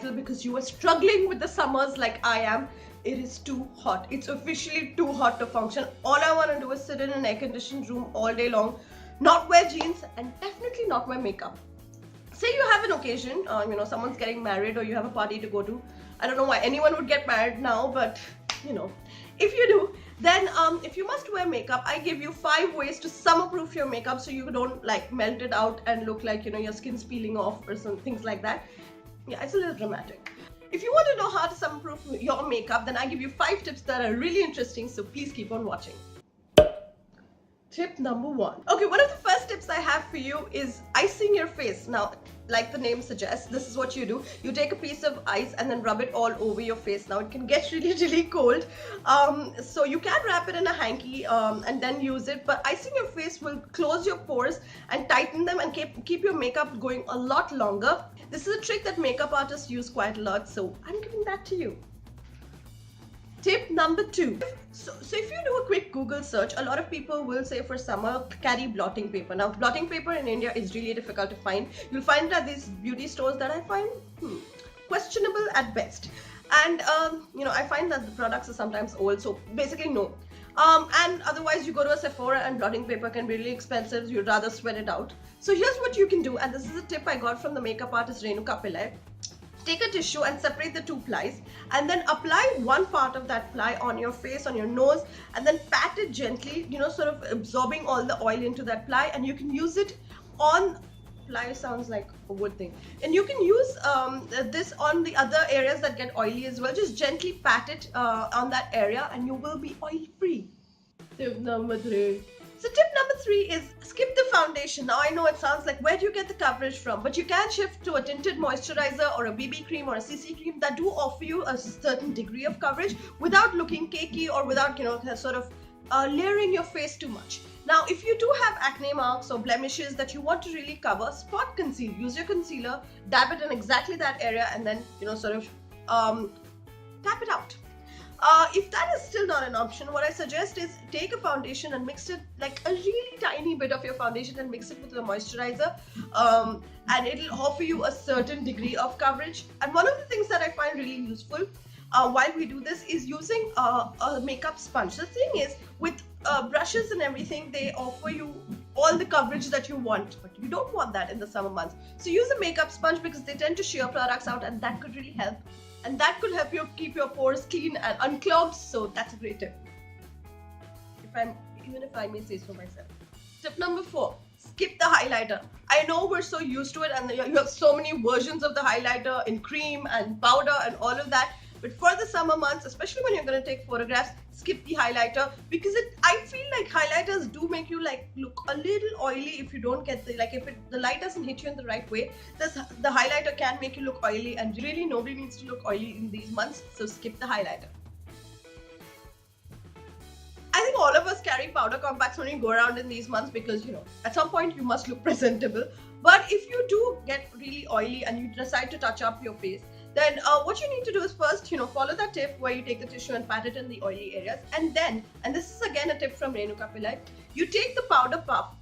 kettle because you are struggling with the summers like I am. It is too hot. It's officially too hot to function. All I want to do is sit in an air-conditioned room all day long, not wear jeans, and definitely not wear makeup. Say you have an occasion, someone's getting married or you have a party to go to. I don't know why anyone would get married now, but if you do, then if you must wear makeup, I give you 5 ways to summer-proof your makeup so you don't like melt it out and look like your skin's peeling off or some things like that. Yeah, it's a little dramatic. If you want to know how to summer-proof your makeup, then I give you 5 tips that are really interesting, so please keep on watching. Tip number 1. Okay, one of the first tips I have for you is icing your face. Now, like the name suggests, this is what you do. You take a piece of ice and then rub it all over your face. Now, it can get really, really cold. So you can wrap it in a hanky and then use it. But icing your face will close your pores and tighten them and keep your makeup going a lot longer. This is a trick that makeup artists use quite a lot. So I'm giving that to you. Tip number 2. So if you do a quick Google search, a lot of people will say for summer, carry blotting paper. Now, blotting paper in India is really difficult to find. You'll find it at these beauty stores that I find questionable at best. And, I find that the products are sometimes old, so basically no. And otherwise, you go to a Sephora and blotting paper can be really expensive. You'd rather sweat it out. So here's what you can do, and this is a tip I got from the makeup artist Renuka Pillai. Take a tissue and separate the 2 plies and then apply one part of that ply on your face, on your nose, and then pat it gently, sort of absorbing all the oil into that ply, and you can use it on, ply sounds like a wood thing, and you can use this on the other areas that get oily as well. Just gently pat it on that area and you will be oil free. Tip number 3. So tip number 3 is skip the foundation. Now I know it sounds like where do you get the coverage from, but you can shift to a tinted moisturizer or a BB cream or a CC cream that do offer you a certain degree of coverage without looking cakey or without sort of layering your face too much. Now if you do have acne marks or blemishes that you want to really cover, spot conceal. Use your concealer, dab it in exactly that area, and then sort of tap it out. If that is still not an option, what I suggest is take a foundation and mix it, like a really tiny bit of your foundation, and mix it with the moisturizer, and it'll offer you a certain degree of coverage. And one of the things that I find really useful while we do this is using a makeup sponge. The thing is, with brushes and everything, they offer you all the coverage that you want, but you don't want that in the summer months. So use a makeup sponge because they tend to shear products out, and that could really help. And that could help you keep your pores clean and unclogged, so that's a great tip. Even if I may say so myself. Tip number 4, skip the highlighter. I know we're so used to it and you have so many versions of the highlighter in cream and powder and all of that. But for the summer months, especially when you're going to take photographs, skip the highlighter because I feel like highlighters do make you look a little oily if you don't get the light doesn't hit you in the right way. The highlighter can make you look oily, and really nobody needs to look oily in these months, so skip the highlighter. I think all of us carry powder compacts when we go around in these months because at some point you must look presentable. But if you do get really oily and you decide to touch up your face, then what you need to do is first, follow that tip where you take the tissue and pat it in the oily areas. And then, and this is again a tip from Renuka Pillai, you take the powder puff,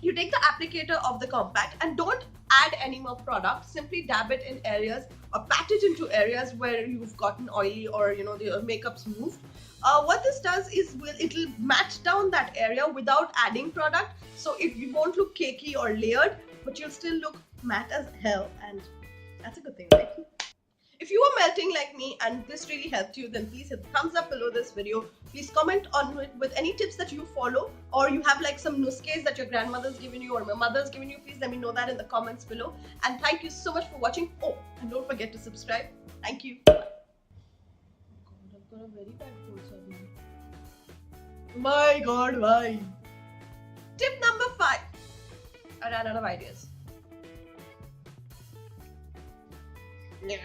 you take the applicator of the compact and don't add any more product. Simply dab it in areas or pat it into areas where you've gotten oily or, the makeup's moved. What this does is it'll matte down that area without adding product. So you won't look cakey or layered, but you'll still look matte as hell, and that's a good thing, right? If you are melting like me and this really helped you, then please hit the thumbs up below this video. Please comment on it with any tips that you follow, or you have some nuskes that your grandmother's given you or my mother's given you. Please let me know that in the comments below. And thank you so much for watching. Oh, and don't forget to subscribe. Thank you. Oh God, I've got a very bad cold suddenly. My God, why? Tip number 5. I ran out of ideas. Yeah.